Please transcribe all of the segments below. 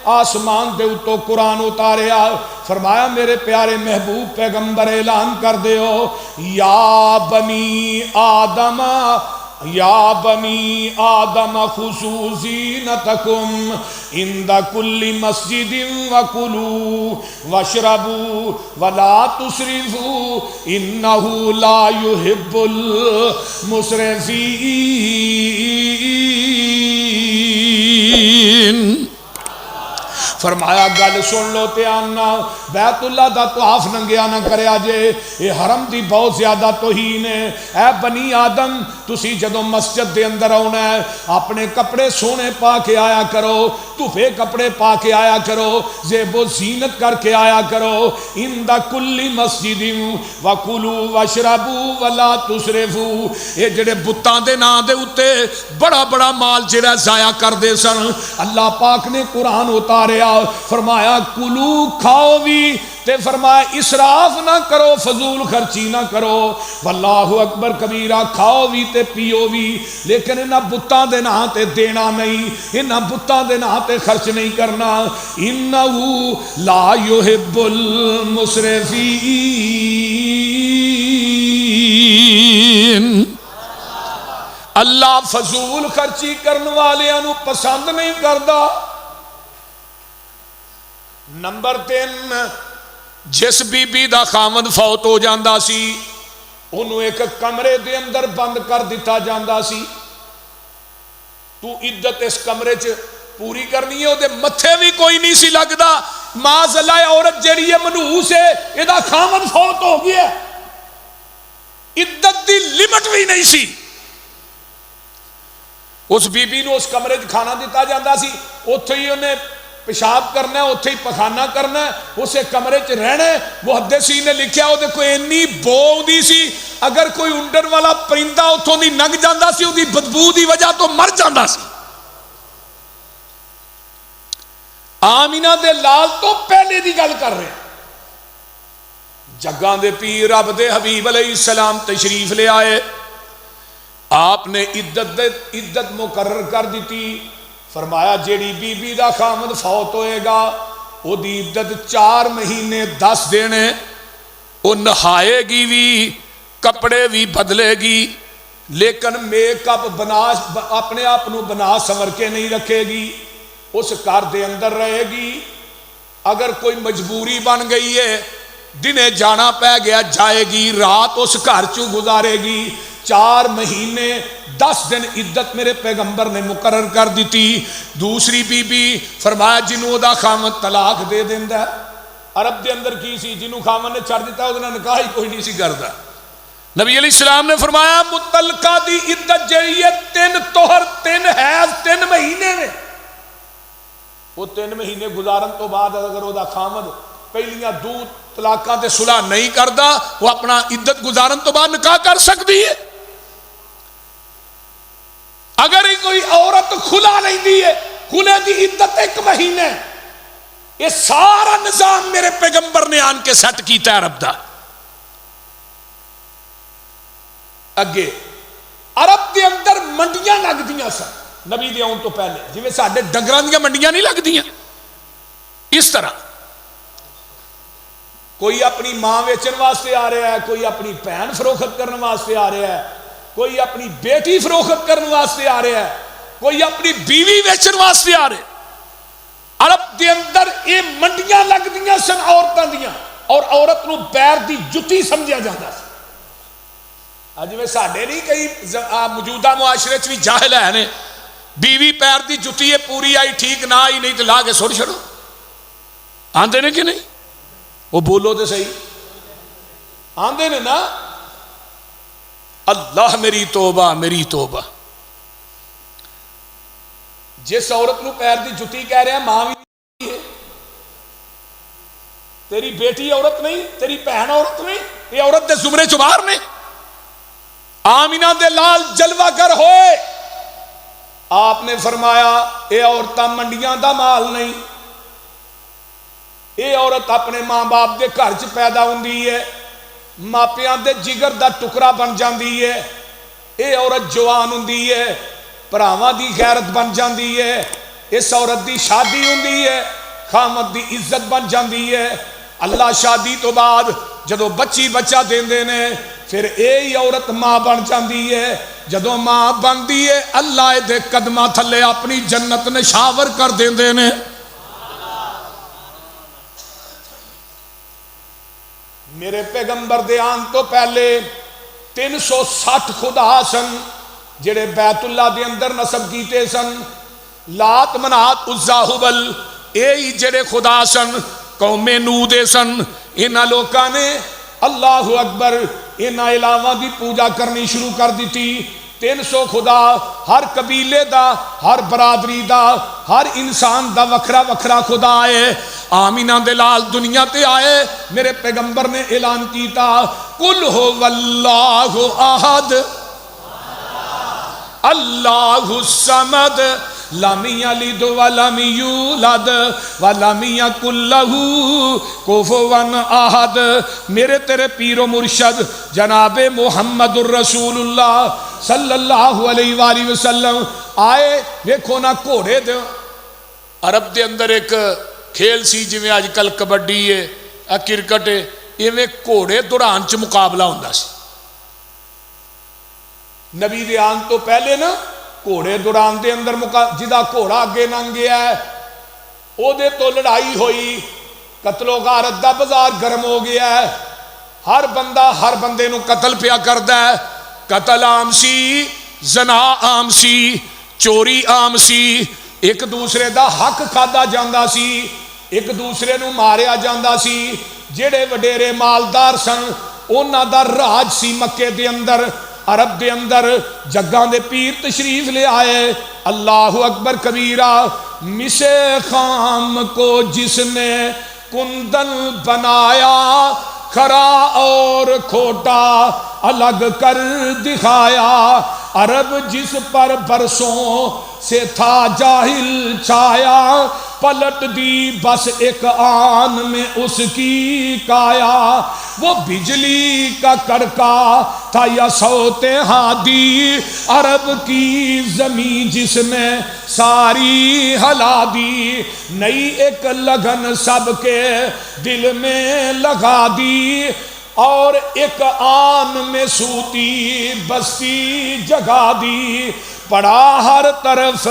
آسمان دے اتوں قرآن اتاریا، فرمایا میرے پیارے محبوب پیغمبر اعلان کر دیو، یا بنی آدم یا بنی آدم خذوا زینتکم عند کل مسجد وکلوا واشربوا ولا تسرفوا انہ لا یحب المسرفین۔ فرمایا گل سن لو دھیان نال، بیت اللہ دا طواف ننگیا نہ کریا جے، یہ حرم دی بہت زیادہ توہین ہے۔ اے بنی آدم تسی جدوں مسجد دے اندر آنا ہے اپنے کپڑے سونے پا کے آیا کرو، دھوپے کپڑے پا کے آیا کرو، زیب و زینت کر کے آیا کرو، عند کل مسجد وکلوا واشربوا ولا تسرفوا۔ یہ جڑے بتاں دے نام دے اوتے بڑا بڑا مال جڑا ضائع کر دے سن، اللہ پاک نے قرآن اتاریا، فرمایا کلو کھاؤ بھی تے فرمایا اسراف نہ کرو، فضول خرچی نہ کرو، واللہ اکبر کبیرہ، کھاؤ بھی تے پیو بھی، لیکن انہاں بتاں دے نام تے دینا نہیں، انہاں بتاں دے نام تے خرچ نہیں کرنا۔ انہو لا یحب المسرفین، اللہ فضول خرچی کرنے والیاں نو پسند نہیں کردا۔ نمبر 3، جس بی بی دا خامد فوت ہو جاندا سی انہوں ایک کمرے دے اندر بند کر دیتا جاندا سی، تو عدت اس کمرے چ پوری کرنی ہے، وہ دے متھے بھی کوئی نہیں سی لگدا۔ معاذ اللہ عورت جیڑی ہے منحوس ہے، یہ دا خامد فوت ہو گیا، عدت دی لمٹ بھی نہیں سی، اس بی بی نو اس کمرے چ کھانا دیتا جاندا سی، اوتھے ہی انہیں پیشاب کرنا ہے، اوتھے ہی پخانہ کرنا ہے، اسے کمرے چ رہنا ہے۔ محدثین نے لکھیا وہ دیکھو اینی بو ہوندی سی، اگر کوئی اونڈن والا پرندہ اتھوں دی لنگ جاندا سی، اودی بدبو دی وجہ تو مر جاندا سی۔ آمینہ دے لال تو پہلے دی گل کر رہے ہیں، جگاں دے پیر رب دے حبیب علیہ السلام تشریف لے آئے، آپ نے عدت مقرر کر دیتی، فرمایا جیڑی بی بی دا خامد فوت ہوئے گا وہ دی عدت 4 مہینے 10 دن ہے، وہ نہائے گی بھی، کپڑے بھی بدلے گی، لیکن میک اپ بنا اپنے آپ نو بنا سنور کے نہیں رکھے گی، اس گھر دے اندر رہے گی۔ اگر کوئی مجبوری بن گئی ہے، دنے جانا پہ گیا، جائے گی، رات اس گھر چوں گزارے گی۔ 4 مہینے 10 دن عدت میرے پیغمبر نے مقرر کر دیتی۔ دوسری بی بی فرمایا جنوں دا خامد طلاق دے دیندا ہے، عرب دے اندر کی سی جنوں خامد نے چھڑ دیتا ہے نکاح ہی کوئی نہیں سی کردا۔ نبی علیہ السلام نے فرمایا مطلقہ دی عدت جڑی ہے 3 طہر 3 حیض 3 مہینے میں، وہ 3 مہینے گزارن تو بعد اگر وہ دا خامد پہلیاں 2 طلاقاں تے صلح نہیں کردا، وہ اپنا عدت گزارن تو بعد نکاح کر سکتی ہے۔ اگر ہی کوئی عورت کھلا نہیں دی ہے، کھلے دی عدت 1 مہینے، یہ سارا نظام میرے پیغمبر نے آن کے سیٹ کیتا ہے عرب دا۔ اگے عرب دے اندر منڈیاں لگ دیاں سن نبی دے آن تو پہلے، جویں ساڈے ڈنگراں دیاں منڈیاں نہیں لگ دیاں، اس طرح کوئی اپنی ماں ویچن واسطے آ رہا ہے، کوئی اپنی بہن فروخت کرنے واسطے آ رہا ہے، کوئی اپنی بیٹی فروخت کرنے واسطے آ رہا ہے، کوئی اپنی بیوی ویچن واسطے آ رہا ہے۔ عرب دے اندر یہ منڈیاں لگ دیاں سن عورتاں دیاں، اور عورت نو پیر دی جتی سمجھا جاتا سی۔ اج میں ساڈے نہیں کئی موجودہ معاشرے چ بھی جاہل ہے نے، بیوی پیر دی جتی ہے پوری آئی ٹھیک نہ آئی نہیں تو لا کے سٹ چھڑو، آندے نے کہ نہیں؟ وہ بولو تو صحیح، آندے نے نا۔ اللہ میری توبہ میری توبہ، جس عورت نو پیر دی جتی کہہ رہے ہیں ماں بھی ہے، تیری بیٹی عورت نہیں، تیری بہن عورت نہیں، یہ عورت دے زمرے چ باہر نے۔ آمینہ دے لال جلوہ گر ہوئے، آپ نے فرمایا اے عورتاں منڈیاں دا مال نہیں، اے عورت اپنے ماں باپ دے گھر چ پیدا ہوندی ہے، ماپیاں دے جگر دا ٹکڑا بن جاندی ہے، اے عورت جوان ہوندی ہے، بھراواں دی غیرت بن جاندی ہے، اس عورت دی شادی ہوندی ہے خامد دی عزت بن جاندی ہے اللہ شادی تو بعد جدو بچی بچہ دیندے نے پھر اے عورت ماں بن جاندی ہے جدو ماں بندی ہے اللہ دے قدمہ تھلے اپنی جنت نشاور کر دیندے نے میرے پیغمبر دے آن تو پہلے 360 خدا سن جڑے بیت اللہ دے اندر نصب کیتے سن لات منات عزا حبل اے جڑے خدا سن قوم نوح دے سن انہاں لوکاں نے اللہ اکبر انہاں علاوہ دی پوجا کرنی شروع کر دیتی 300 خدا ہر قبیلے دا ہر برادری دا ہر انسان دا وکھرا وکھرا خدا ہے آمینہ دے لال دنیا تے آئے میرے پیغمبر نے اعلان کیتا قل هو اللہ احد اللہ الصمد لم یلد ولم یولد ولم یکن لہ کفوا احد میرے تیرے پیر و مرشد جناب محمد الرسول اللہ صلی اللہ علیہ وآلہ وسلم آئے دیکھو نا گھوڑے دے عرب دے اندر ایک کھیل سی جویں آج کل کبڈی ہے کرکٹ ہے ایویں گھوڑے دوران چ مقابلہ ہوندا سی نبی دے آن تو پہلے نا گھوڑے دوران دے اندر جدا گھوڑا اگے ننگ گیا ہے او دے تو لڑائی ہوئی قتل و غارت دا بازار گرم ہو گیا ہے ہر بندہ ہر بندے نو قتل پیا کردا ہے قتل عام سی زنا عام سی چوری عام سی ایک دوسرے دا حق کھادا جاندا سی ایک دوسرے نو ماریا جاندا سی جڑے وڈیرے مالدار سن انہاں دا راج سی مکے دے اندر عرب دے اندر جگاں دے پیر تشریف لے آئے اللہ اکبر کبیرہ مسے خام کو جس نے کندن بنایا کھرا اور کھوٹا الگ کر دکھایا عرب جس پر برسوں سے تھا جاہل چھایا پلٹ دی بس ایک آن میں اس کی کایا وہ بجلی کا کڑکا تھا یا صوت ہادی عرب کی زمین جس نے ساری ہلا دی نئی ایک لگن سب کے دل میں لگا دی اور ایک آن میں سوتی بستی جگا دی پڑا ہر طرف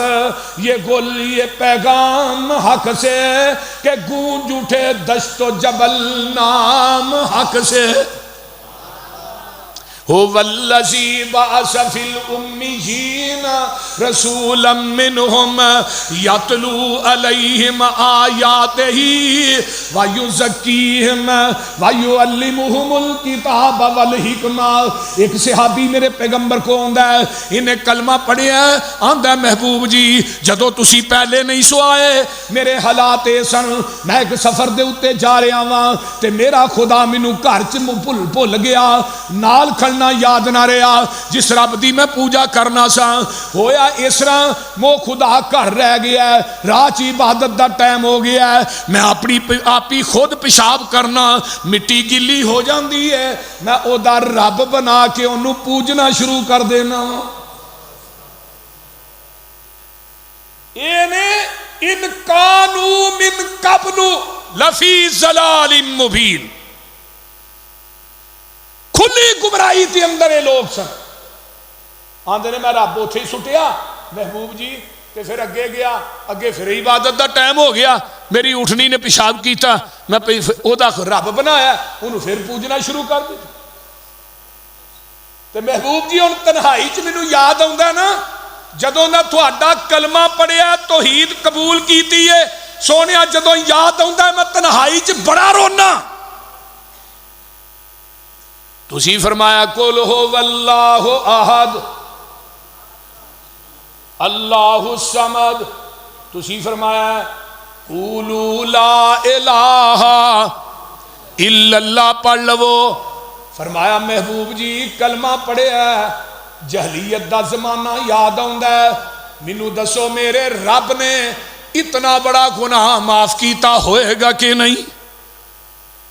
یہ گل یہ پیغام حق سے کہ گونج اٹھے دشت و جبل نام حق سے هو الذی بعث فی الأمیین رسولا منہم یتلو علیہم آیاتہ ویزکیہم ویعلمہم الکتاب والحکمہ ایک صحابی میرے پیغمبر کو آندا ہے انہیں کلمہ پڑھیا ہے آندا ہے محبوب جی جدو تسی پہلے نہیں سو آئے میرے حالات سن میں ایک سفر دے اتے جا رہا ہاں تے میرا خدا مینوں گھر چ بھول گیا نال کھڑنا یاد نہ رہا جس رب دی میں پوجا کرنا سا ہویا اس طرح مو خدا گھر رہ گیا ہے راہ عبادت دا ٹائم ہو گیا ہے میں اپنی آپی خود پیشاب کرنا مٹی گلی ہو جاندی ہے میں او دا رب بنا کے انہوں پوجنا شروع کر دینا ان کانو من قبل لفی ضلال مبین کھلی گمراہی تھی اندر یہ لوگ سن آندے نے میں رب اتھے ہی سٹیا محبوب جی تے پھر اگے گیا اگے پھر عبادت دا ٹائم ہو گیا میری اٹھنی نے پیشاب کیتا میں او دا رب بنایا انہوں پھر پوجنا شروع کر دیا تے محبوب جی ان تنہائی چ مینوں یاد آوندا نا جدوں دا تہاڈا کلمہ پڑھیا توحید قبول کیتی ہے سونیا جدوں یاد آوندا ہے میں تنہائی چ بڑا رونا تسی فرمایا قل هو اللہ احد اللہ الصمد تسی فرمایا قولوا لا الہ الا اللہ پڑھ لو فرمایا محبوب جی کلمہ پڑھیا جہلیت دا زمانہ یاد آندا ہے مینوں دسو میرے رب نے اتنا بڑا گناہ معاف کیتا ہوئے گا کہ نہیں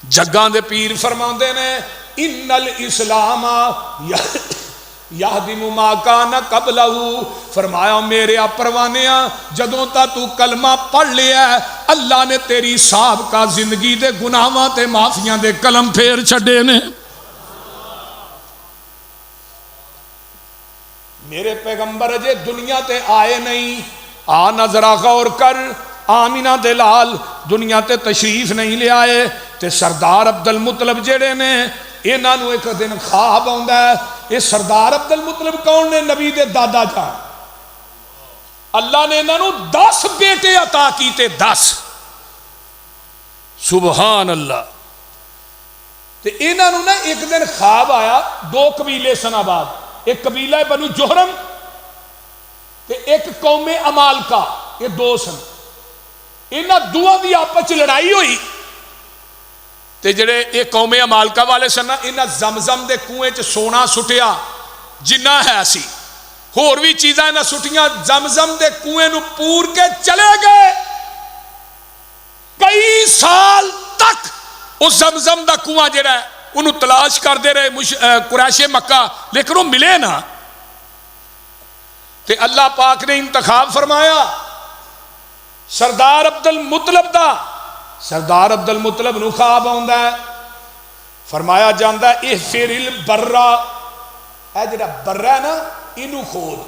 جگاں دے پیر فرماندے نے ان الاسلام یہدم ما کان قبلہ، فرمایا میرے پروانیاں جدوں تو کلمہ پڑھ لیا ہے اللہ نے تیری سابقہ زندگی دے گناہاں تے معافیاں دے قلم پھیر چھڈے نے۔ میرے پیغمبر اجے دنیا تے آئے نہیں، آ نظرہ غور کر، آمینہ دے لال دنیا تے تشریف نہیں لے آئے تے سردار عبدالمطلب جڑے نے انہاں نو ایک دن خواب آوندا ہے۔ یہ سردار عبدالمطلب کون نے؟ نبی دے دادا جان۔ اللہ نے انہاں نو 10 بیٹے عطا کیتے، 10، سبحان اللہ۔ تے انہاں نو نا ایک دن خواب آیا، 2 قبیلے سن آباد، ایک قبیلہ بنو جوہرم تے ایک قوم عمالقہ، یہ 2 سن۔ انہاں دوواں دی آپس لڑائی ہوئی تے جڑے یہ قوم عمالقہ والے سن انہاں زمزم دے کنویں چ سونا سٹیا جنہ ہے سی، ہور بھی چیزاں انہاں سٹیاں، زمزم دے کنویں نو پور کے چلے گئے۔ کئی سال تک اس زمزم دا کنواں جڑا ہے انہوں تلاش کر دے رہے قریش مکہ، لیکن وہ ملے نا۔ تے اللہ پاک نے انتخاب فرمایا سردار عبدالمطلب دا۔ سردار عبدالمطلب نو خواب آوندا ہے، فرمایا جاندا ہے احفر البرہ، اے جڑا برہ ہے نا اینو کھود۔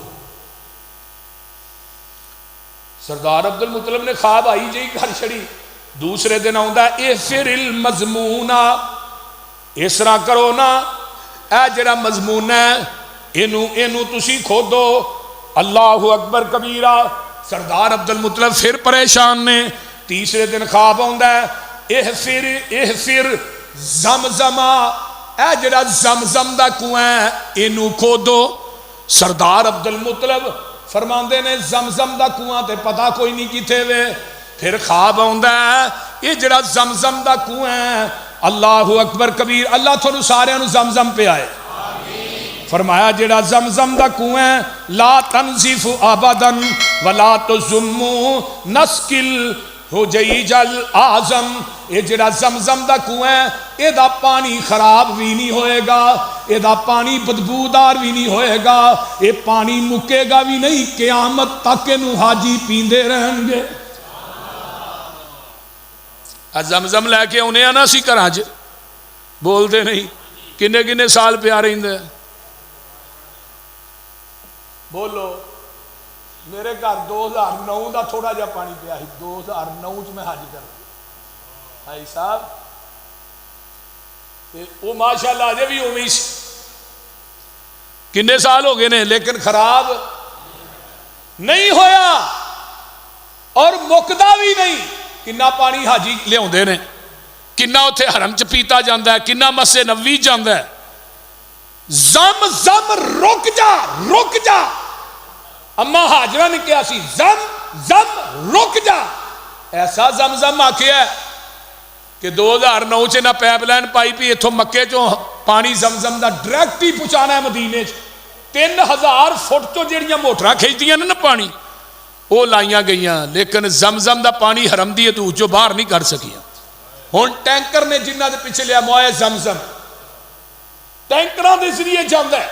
سردار عبدالمطلب نے خواب آئی جی گھر چھڑی، دوسرے دن آوندا ہے احفر المضمونہ، اس طرح کرو نا اے جڑا مضمون ہے اینو تسی کھودو۔ اللہ اکبر کبیرہ۔ سردار عبدالمطلب پھر پریشان نے، تیسرے دن خواب آوندا ہے احفر زمزمہ، اے جڑا زمزم دا کنواں اینو کھودو۔ سردار عبدالمطلب فرماندے نے زمزم دا کنواں تے پتہ کوئی نہیں کیتے وے۔ پھر خواب آوندا ہے یہ جڑا زمزم دا کنواں، اللہ اکبر کبیر، اللہ تھانوں سارے نوں زمزم پہ آئے۔ فرمایا جڑا زمزم دا کنواں لا تنزف ابدا ولا تزم نسکل حجیج الاعظم، یہ جڑا زمزم دا کنواں اے دا پانی خراب بھی نہیں ہوئے گا، اے دا پانی بدبودار بھی نہیں ہوئے گا، اے پانی مکے گا بھی نہیں، قیامت تک انہوں حاجی پیندے رہیں گے۔ زمزم لے کے انہیں آنا سی کراج، بولتے نہیں، کنے کنے سال پیا رہی ہیں۔ بولو میرے گھر 2009 دا تھوڑا جا پانی پیا ہی، 2009 میں حج کر بھائی صاحب، وہ ماشاءاللہ جے بھی امیش کنے سال ہو گئے نے، لیکن خراب نہیں ہویا اور مکدا بھی نہیں۔ کنا پانی حاجی لے ہوندے نے، کنا اتھے حرم چ پیتا جاندا ہے، کنا مسجد نبوی جاندا ہے۔ زم زم رک جا، رک جا، اما حاجرہ نے کیا سی زم زم رک جا۔ ایسا زم زم آکھیا ہے کہ 2009 چ نہ پیپ لائن پائی پی اتھوں مکے چوں پانی زمزم دا ڈائریکٹ ہی پہنچانا ہے مدینے چ۔ 3000 فٹ تو جڑیاں موٹراں کھچدیاں نے نا پانی وہ لائیاں گئیاں، لیکن زمزم دا پانی حرم دی تو جو باہر نہیں کر سکیاں۔ ہن ٹینکر نے جنہ دے پیچھے لیا موئے زمزم، ٹینکراں دے ذریعے جاندا ہے،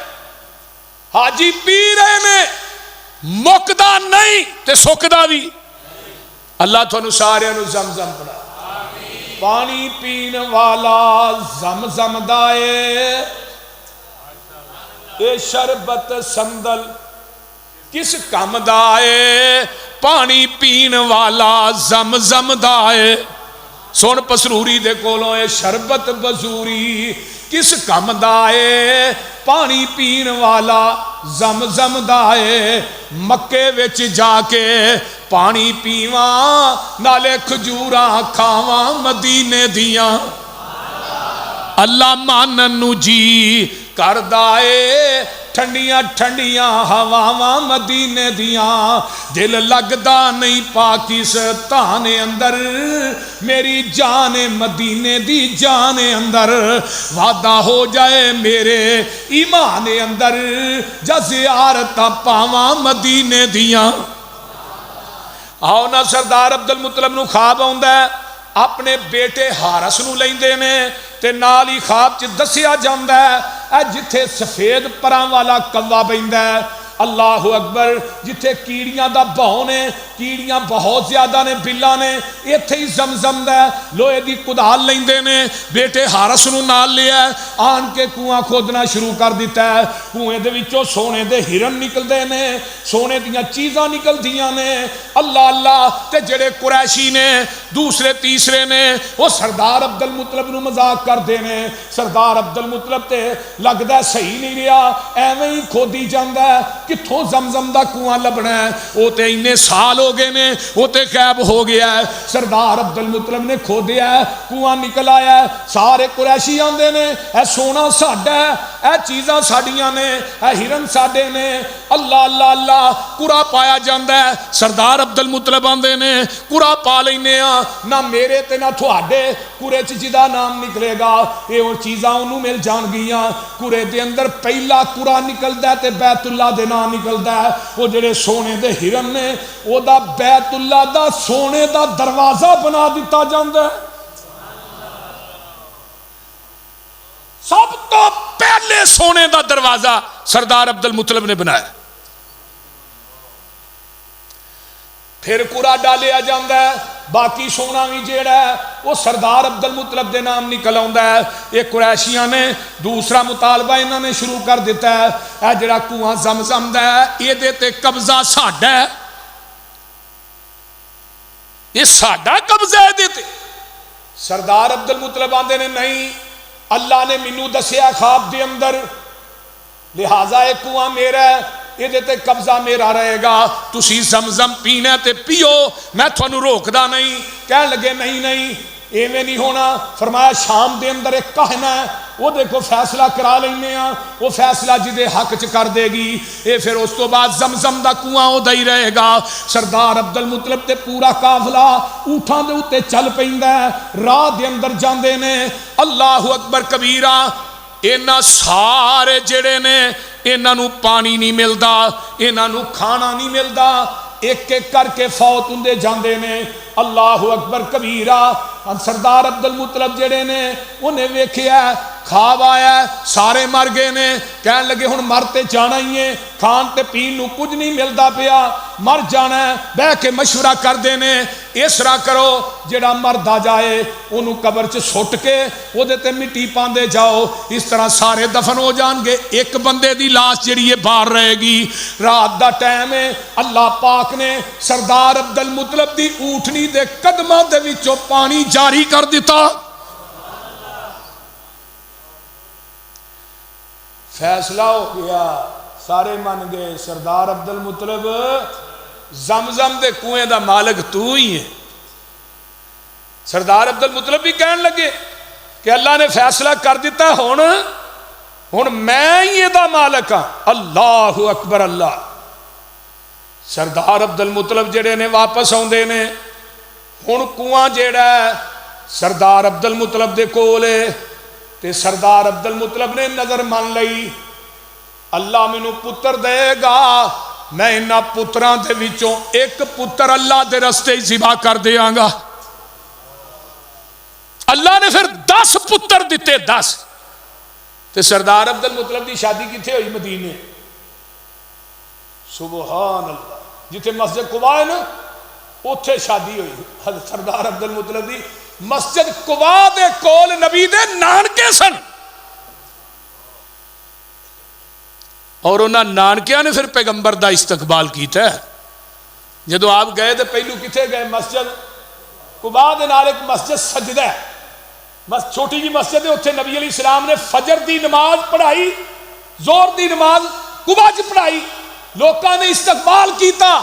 حاجی پی رہے نے، مکدا نہیں تے سکدا بھی۔ اللہ تھانوں سارے نوں زمزم پڑھا۔ پانی پین والا زمزم دائے، اے شربت سندل کس کم دائے، پانی پین والا زمزم دائے۔ سن پسروری دے کولوں اے شربت بزوری کس کم دائے، پانی پین والا زمزم دائے۔ مکے وچ جا کے پانی پیواں، نالے کھجوراں کھاواں مدینے دیاں۔ اللہ مانن نو جی کردا اے، ٹھنڈیاں ٹھنڈیاں ہواواں مدینے دیاں۔ دل لگدا نہیں پاکستان اندر، میری جان مدینے دی جان اندر۔ وعدہ ہو جائے میرے ایمان اندر، جا زیارت پاواں مدینے دیاں۔ آؤ نا سردار عبدالمطلب نو خواب آوندا ہے، اپنے بیٹے حارس نو لیندے نے تے نال ہی خواب چ دسیا جاندا ہے اے جتھے سفید پراں والا کوا پیندا ہے، اللہ اکبر، جتھے کیڑیاں دا بہو نے، کیڑیاں بہت زیادہ نے، بلا نے، ایتھے ہی زمزم دا لوہے دی کدال لیندے نے، بیٹے حارس نو نال لیا آن کے کنواں کھودنا شروع کر دیتا ہے، کنویں دے وچوں سونے دے ہرن نکلدے نے، سونے دیاں چیزاں نکلدیاں نے، اللہ اللہ۔ تے جڑے قریشی نے دوسرے تیسرے نے وہ سردار عبد المطلب نو مذاق کردے نے، سردار عبد المطلب تے لگدا ہے صحیح نہیں رہا، ایویں ہی کھودی جاندا ہے، کتھوں زمزم دا کنواں لبنا ہے، وہ تے انے سال ہو گئے نے، وہ تے غائب ہو گیا ہے۔ سردار عبد المطلب نے کھودیا ہے، کنواں نکل آیا ہے، سارے قریشی آندے نے اے سونا ساڈا ہے، اے چیزاں ساڈیاں نے، اے ہرن ساڈے نے، اللہ اللہ اللہ، کڑا پایا جاندا ہے۔ سردار عبد المطلب آندے نے کڑا پا لینے ہاں، نہ میرے تے نہ تھوڑے کڑے چ جدا نام نکلے گا، یہ وہ چیزاں انہوں مل جان گیاں۔ کڑے دے اندر پہلا کڑا نکلدا ہے تے بیت اللہ دے نام نکلدا ہے، وہ جڑے سونے دے ہرن نے او دا بیت اللہ دا سونے دا دروازہ بنا دیتا جاندا ہے۔ سب تو پہلے سونے دا دروازہ سردار عبد المطلب نے بنایا، پھر کڑا ڈالیا جاندا ہے، باقی سونا بھی جیڑا ہے وہ سردار عبد المطلب دے نام نکل آندا ہے۔ یہ قریشیاں نے دوسرا مطالبہ انہوں نے شروع کر دیتا ہے، اے جڑا کنواں زمزم دا ہے یہ دے تے قبضہ ساڈا ہے، یہ ساڈا قبضہ ہے دے تے۔ سردار عبد المطلب آندے نے نہیں، اللہ نے مینوں دسیا خواب دے اندر، لہذا یہ کنواں میرا ہے، یہ دیتے قبضہ میرا رہے گا، تسی زمزم پینا تے پیو، میں تھانوں روکدا نہیں۔ کہنے لگے نہیں نہیں ایویں نہیں ہونا، فرمایا شام دے اندر ایک کہنا ہے، وہ دیکھو فیصلہ کرا لینے ہاں، وہ فیصلہ جدے حق چ کر دے گی، اے پھر اس تو بعد زمزم دا کنواں اودہ ہی رہے گا۔ سردار عبد المطلب تے پورا قافلہ اونٹاں دے اوتے چل پیندا ہے، راہ دے اندر جاندے نے، اللہ اکبر کبیرہ۔ اینا سارے جڑے نے انہاں نو پانی نہیں ملدا، انہاں نو کھانا نہیں ملدا، ایک ایک کر کے فوت ہوندے جاندے نے، اللہ اکبر کبیرہ۔ سردار عبد المطلب جڑے نے انہیں ویکھیا خواب آیا، سارے مر گئے نے، کہنے لگے ہن مرتے جانا ہی ہے، کھان تے پین نو کچھ نہیں ملدا پیا، مر جانا ہے۔ بہ کے مشورہ کر دینے اس طرح کرو، جڑا مرد آ جائے انہوں قبر چ سٹ کے وہ دیتے مٹی پاندے جاؤ، اس طرح سارے دفن ہو جان گے، ایک بندے دی لاش جڑی ہے باہر رہے گی۔ رات دا ٹائم ہے، اللہ پاک نے سردار عبد المطلب دی اونٹنی دے قدماں دے وچوں پانی جاری کر دیتا۔ فیصلہ ہو گیا، سارے من گئے، سردار عبد المطلب زمزم دے کنویں دا مالک تو ہی ہے۔ سردار عبد المطلب بھی کہنے لگے کہ اللہ نے فیصلہ کر دیتا، ہن میں ہی دا مالک ہاں۔ اللہ اکبر اللہ۔ سردار عبد المطلب جڑے نے واپس آندے نے، ہن کنواں جیڑا ہے سردار عبد المطلب دے کول ہے، تے سردار عبد المطلب نے نظر مان لئی، اللہ مینوں پتر دے گا، میں انہاں پتراں دے وچوں ایک پتر اللہ دے رستے ہی ذبح کر دیاں گا۔ اللہ نے پھر 10 پتر دیتے، 10۔ تے سردار عبد المطلب دی شادی کتھے ہوئی؟ مدینے۔ سبحان اللہ، جتھے مسجد قباء ہے نا اوتھے شادی ہوئی سردار عبد المطلب دی۔ مسجد قباء دے کول نبی دے نانکے سن، اور انہاں نانکیاں نے پھر پیغمبر دا استقبال کیتا ہے۔ جدو آپ گئے تو پہلو کتھے گئے؟ مسجد قباء دے نال ایک مسجد سجدہ ہے، چھوٹی جی مسجد ہے، اتنے نبی علیہ السلام نے فجر دی نماز پڑھائی، زور دی نماز قباء چ پڑھائی، لوکاں نے استقبال کیتا،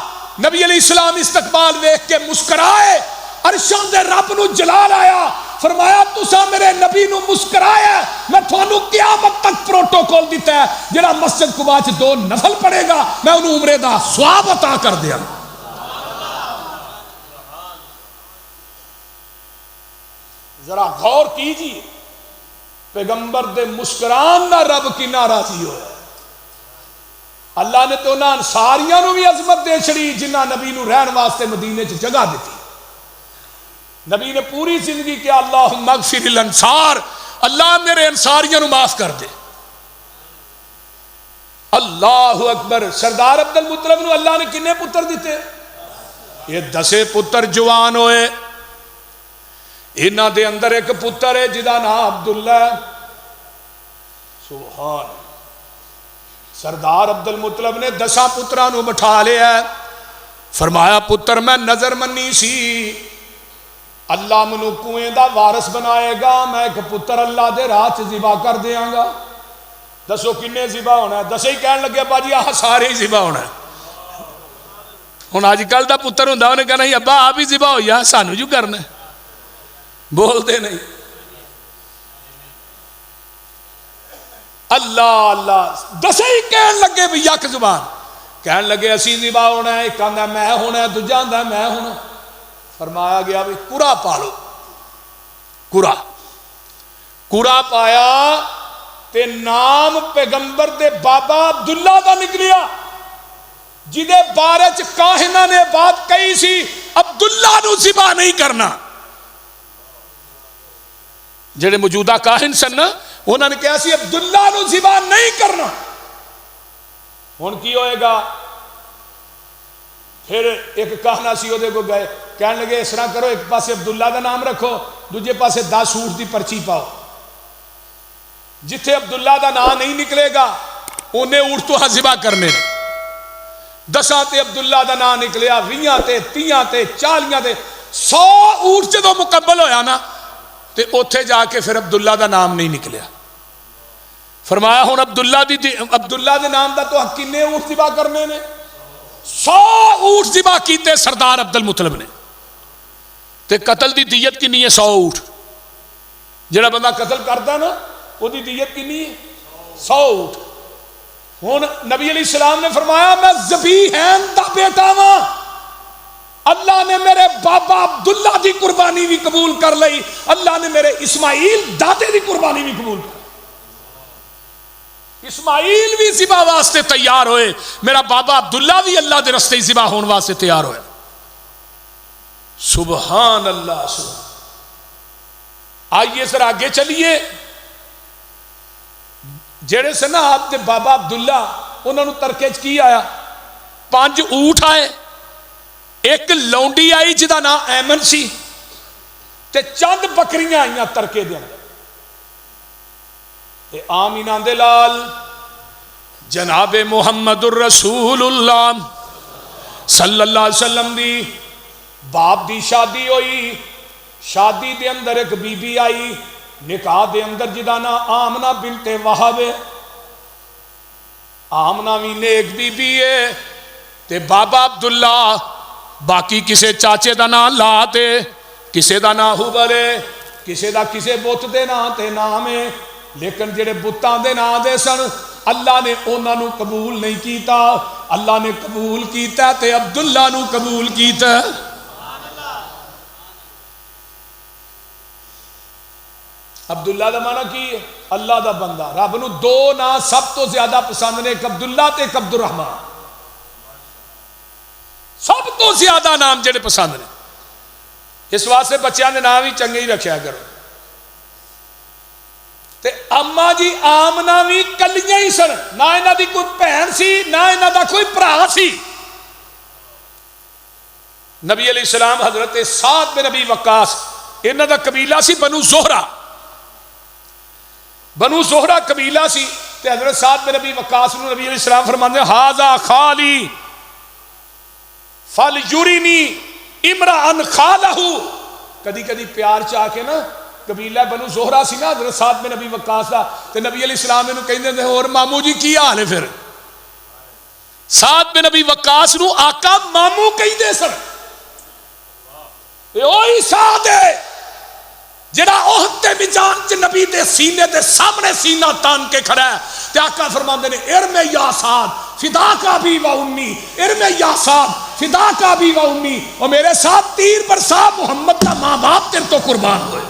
نبی علیہ السلام استقبال ویکھ کے مسکرائے، عرشاں دے رب نو جلال آیا، فرمایا تساں میرے نبی نو مسکرایا، میں تھانوں قیامت تک پروٹوکول دیتا ہے، جڑا مسجد قباء چ 2 نفل پڑھے گا میں انہوں عمرے دا ثواب عطا کر دیا۔ ذرا غور کیجیے، پیغمبر دے مسکران نہ رب کی ناراضی ہوئے۔ اللہ نے تو انہاں انصاریاں نو بھی عظمت دے چھڑی جنہ نبی نو رہن واسطے مدینے چ جگہ دیتی۔ نبی نے پوری زندگی کیا اللہم اغفر الانصار، اللہ میرے انصاریاں نو معاف کر دے۔ اللہ اکبر. سردار عبد المطلب نو اللہ نے کنے پتر دیتے؟ یہ 10 پتر جوان ہوئے. انہاں دے اندر ایک پتر ہے جدا نام عبداللہ. سبحان. سردار عبد المطلب نے 10 پتران نو بٹھا لیا. فرمایا پتر میں نظر منی سی اللہ منو کنویں دا وارث بنائے گا, میں ایک پتر اللہ دے راہ چ ذبح کر دیاں گا. دسو کنے ذبح ہونا ہے؟ 10 ہی کہن لگے ابا جی آہ سارے ہی ذبح ہونا ہے. ہن اج کل دا پتر ہوندا انہیں کہنا نہیں ابا آپ ہی ذبح ہو یا سانو جو کرنا ہے. بولتے نہیں. اللہ اللہ 10 ہی کہن لگے بھی یک زبان کہن لگے اسی ذبح ہونا ہے. ایک آندا میں ہونا ہے, دوجا آندا میں ہونا. فرمایا گیا بھی کڑا پالو. کڑا پایا تے نام پیغمبر دے بابا عبداللہ دا نکلیا جدے بارے چ کاہنہ نے بات کہی سی عبداللہ نو ذبح نہیں کرنا. جڑے موجودہ کاہن سن نا انہوں نے کہا سی عبداللہ نو ذبح نہیں کرنا. ہن کی ہوئے گا؟ پھر ایک کہنا سی وہ گئے کہنے لگے اس طرح کرو, ایک پاسے عبداللہ دا نام رکھو, دوجے پاسے 10 اونٹ دی پرچی پاؤ. جتھے عبداللہ دا نام نہیں نکلے گا انہیں اونٹ تو ذبح کرنے. 10 تے عبداللہ دا نام نکلیا, 20 تے 30 تے 40 تے 100 اونٹ جدو مکمل ہویا نا تے اوتھے جا کے پھر عبداللہ دا نام نہیں نکلیا. فرمایا ہن عبداللہ دے نام دا تو کنے اونٹ ذبح کرنے نے؟ 100 اونٹ ذبح کیتے سردار عبد المطلب نے. تے قتل دی دیت کنی ہے؟ 100 اونٹ. جڑا بندہ قتل کردا نا وہ دی دیت کنی ہے؟ 100 اونٹ. ہن نبی علیہ السلام نے فرمایا میں ذبیحین دا بیٹا ہاں, اللہ نے میرے بابا عبداللہ دی قربانی بھی قبول کر لئی, اللہ نے میرے اسماعیل دادے دی قربانی بھی قبول کر. اسماعیل بھی ذبح واسطے تیار ہوئے, میرا بابا عبداللہ بھی اللہ دے رستے ذبح ہون واسطے تیار ہوئے. سبحان اللہ سبحان. آئیے سر آگے چلیے. جڑے سے نا آپ دے بابا عبداللہ انہوں نے ترکیج کی آیا, 5 اونٹ آئے, ایک لونڈی آئی جدا نا ایمن سی, تے چند بکریاں آئیاں ترکے دے اندر. آمینہ دے لال جناب محمد الرسول اللہ صلی اللہ علیہ وسلم دی باپ دی شادی ہوئی. شادی دے اندر ایک بی بی آئی نکاح دے اندر جدا نا آمنہ بنت وہب. آمنہ بھی نیک بی بی ہے تے بابا عبداللہ باقی کسے چاچے دا نام لا تے, کسے دا نام حبل ہے, کسے دا کسے بت دے نام تے نام ہے, لیکن جڑے بتاں دے نام دے سن اللہ نے انہاں نو قبول نہیں کیتا. اللہ نے قبول کیتا تے عبداللہ نو قبول کیتا. عبداللہ دا معنی کی ہے؟ اللہ دا بندہ. رب نو 2 نام سب تو زیادہ پسند نے, ایک عبداللہ تے ایک عبد الرحمن. سب تو زیادہ نام جڑے پسند نے. اس واسطے بچیاں دے نام ہی چنگے ہی رکھیا کرو. تے اما جی آمنہ بھی کلیاں ہی سن, نہ انہاں دی کوئی بہن سی نہ انہاں دا کوئی بھرا سی. نبی علیہ السلام حضرت سعد بن ابی وقاص انہاں دا قبیلہ سی بنو زہرہ. بنو زہرہ قبیلہ سی تے حضرت سعد بن ابی وقاص نو نبی علیہ السلام فرماندے ھذا خالی فلیرینی امرأن خالہ. کدی کدی پیار چاہ کے نا قبیلہ بنو زہرہ سی نا حضرت سعد بن ابی وقاص دا, تے نبی علیہ السلام نے کہندے نے اور مامو جی کی حال ہے؟ پھر سعد بن ابی وقاص نو آقا مامو کہندے سن. اے اوہی سعد ہے جڑا احد تے میدان چ نبی دے سینے دے سامنے سینہ تان کے کھڑا ہے, تے آقا فرماندے نے ارم یا سعد فداک ابی و امی, ارم یا سعد فداک ابی و امی. اور میرے ساتھ تیر برسا محمد کا ماں باپ تیرے تو قربان ہوئے.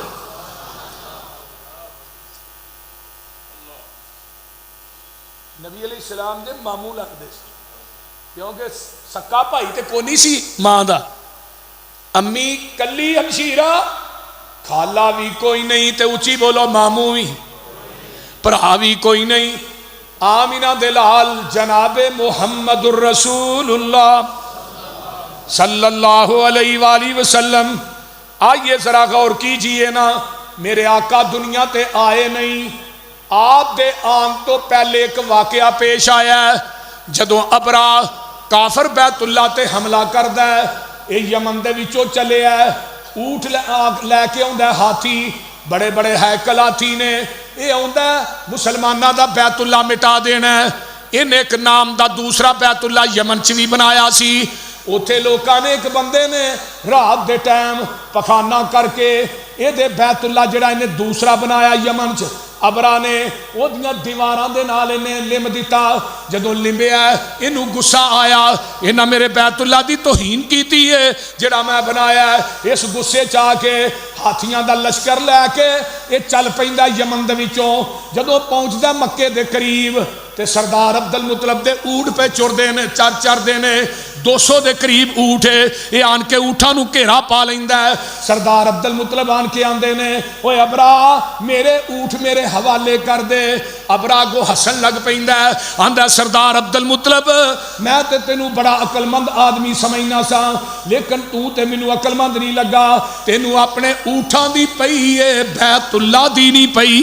نبی علیہ السلام دے ماموں لگدے سی کیونکہ سکا بھائی تے کوئی نہیں سی ماں دا. امی کلی ہمشیرہ, خالہ بھی کوئی نہیں تے اچھی بولو ماموں بھی, بھرا بھی کوئی نہیں. آمینہ دلال جناب محمد الرسول اللہ صلی اللہ علیہ وآلہ وسلم. آئیے ذرا غور کیجئے نا، میرے آقا دنیا تے آئے نہیں، آپ دے آن تو پہلے ایک واقعہ پیش آیا ہے. جدوں ابرا کافر بیت اللہ تے حملہ کردہ ہے، اے یمن دے وچوں چلے ہے، اونٹ لے کے آندا ہے، ہاتھی بڑے بڑے ہیکل ہاتھی نے، اے آندا ہے مسلمانہ دا بیت اللہ مٹا دینا ہے. ان ایک نام دا دوسرا بیت اللہ یمن چ بھی بنایا سی. اوتھے لوکاں نے ایک بندے نے رات دے ٹائم پخانہ کر کے اے دے بیت اللہ جڑا انہیں دوسرا بنایا یمن چ، ابرا نے وہ دیواراں دے نال انہیں لم دیتا. جدوں لمبیا انہوں غصہ آیا، انہاں میرے بیت اللہ دی توہین کیتی ہے جڑا میں بنایا ہے. اس غصے چاہ کے ہاتھیاں دا لشکر لے کے یہ چل پیندا یمن دے وچوں. جدوں پہنچدا مکے دے قریب تے سردار عبد المطلب دے اونٹ پہ چردے نے، چر دے نے، 200 دے قریب اونٹ ہے. یہ آن کے اونٹاں نو گھیرا پا لیندا ہے. سردار عبد المطلب آن کے آندے نے، اوے ابرا میرے اونٹ میرے حوالے کر دے. ابرا کو ہسن لگ پیندا ہے، آندا سردار عبد المطلب میں تے تینوں بڑا عقل مند آدمی سمجھنا سا، لیکن تو تے مینوں عقل مند نہیں لگا. تینوں اپنے اونٹاں دی پئی ہے، بیت اللہ دی نہیں پئی.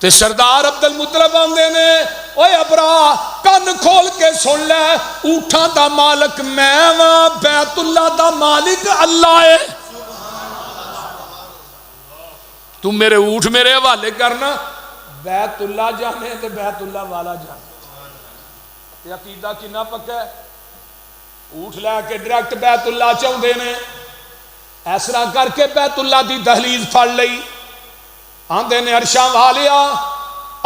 تے سردار عبد المطلب آندے نے، اوے ابرا کن کھول کے سن لے، اونٹاں دا مالک میں واں، بیت اللہ دا مالک اللہ ہے. تم میرے اونٹ میرے حوالے کرنا، بیت اللہ جانے تے بیت اللہ والا جانے. یہ عقیدہ کنا پکا ہے. اونٹ لے کے ڈائریکٹ بیت اللہ چاہندے نے. اس طرح کر کے بیت اللہ دی دہلیز پھڑ لئی. آندے نے عرشاں والیا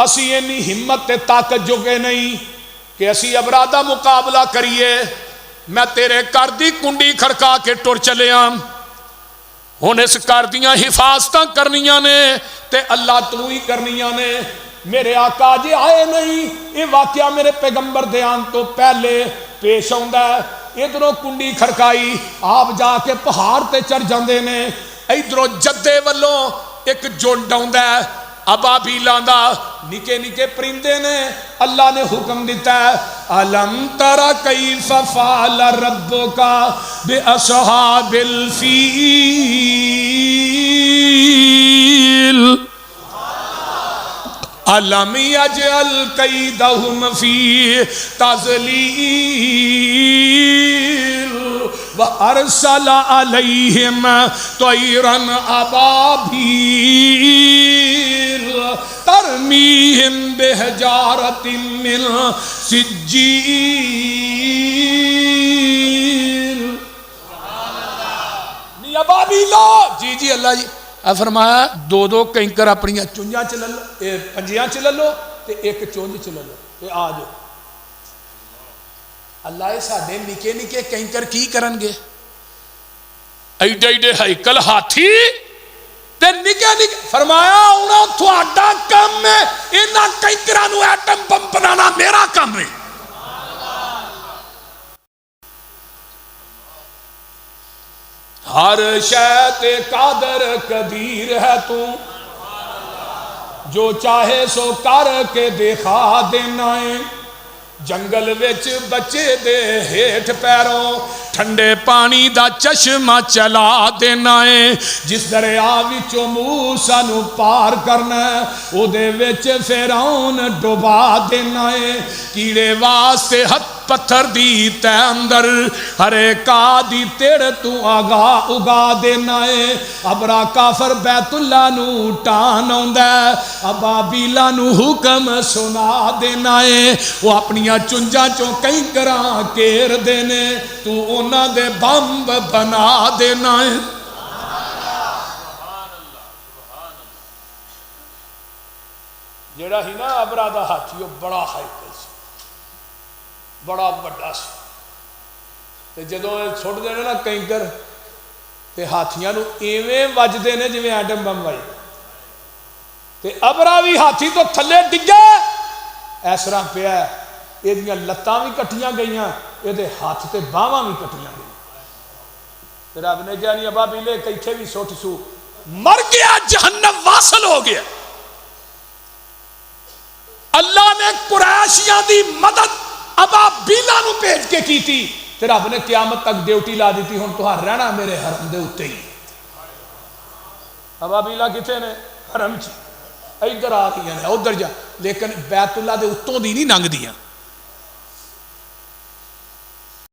اسی اینی ہمت تے طاقت جوگے نہیں کہ اسی ابرا دا مقابلہ کریے. میں تیرے گھر دی کنڈی کھڑکا کے ٹر چلے ہاں. ہن اس گھر دیاں حفاظتاں کرنیاں نے تے اللہ تو ہی کرنیاں نے. میرے آقا جی آئے نہیں. یہ واقعہ میرے پیغمبر دے آن تو پہلے پیش آندا ہے. ادھروں کنڈی کھڑکائی، آپ جا کے پہاڑ تے چڑھ جاندے نے. ادھروں جدے والوں ایک جھنڈ آندا ہے ابابیلاں دا، نکے نکے پرندے نے. اللہ نے حکم دیتا ہے الم تر کیف فعل ربک باصحاب الفیل الم یجعل کیدہم فی تضلیل وارسل علیہم طیرا ابابیل ترمیہم بحجارۃ من سجیل. نہیں ابابیلا جی جی اللہ جی فرمایا دو کنکر اپنی چونجاں چ لے لو، پنجیاں چ لے لو تے ایک چونج چ لے لو تے آ جاؤ. اللہ یہ ساڈے نکے نکے کنکر کی کرن گے؟ ایڈے ایڈے ہیکل ہاتھی تے نکے نکے. فرمایا انہاں تہاڈا کام ہے، انہاں کنکراں نو ایٹم بم بنانا میرا کام ہے. ہر شے تے قادر قدیر ہے تو، جو چاہے سو کر کے دکھا دینا ہے. جنگل وچ بچے دے ہیٹھ پیروں ٹھنڈے پانی دا چشمہ چلا دینا ہے. جس دریا وچوں موسیٰ نو پار کرنا ہے او دے وچ فرعون ڈبا دینا ہے. کیڑے واسطے ہتھ پتھر دی تے اندر ہرے کا دی تیڑ تو آگا اگا دینا ہے. ابرا کافر بیت اللہ نو ٹان آندا ہے، ابابیلا نو حکم سنا دینا ہے. وہ اپنیاں چنجاں چوں کئی کراں کیر دینے، تو انہاں دے بمب بنا دینا ہے. جڑا ہی نا ابرا دا ہاتھی بڑا ہائیکل سی، بڑا بڑا سی. تے جدوں چھوڑ دینے نا کنکر تے ہاتھیاں نو ایویں وجدے نے جویں ایٹم بم وج. تے ابرا بھی ہاتھی تو تھلے ڈگے اس طرح پیا، یہ لتاں بھی کٹیاں گئیاں، یہ ہاتھ تے باواں بھی کٹیاں گئیاں. تے رب نے کہا نہیں ابابیلے کیتھے بھی سٹ سو، مر گیا جہنم واصل ہو گیا. اللہ نے قریشیاں دی مدد ابابیلا نو بھیج کے کی تھی تے رب نے قیامت تک ڈیوٹی لا دیتی ہن تہاں رہنا میرے حرم دے اوتے ہی ابابیلا کتے نے حرم چ ادھر آ گئی ہیں ادھر جا لیکن بیت اللہ دے اتوں دی نہیں لنگ دیاں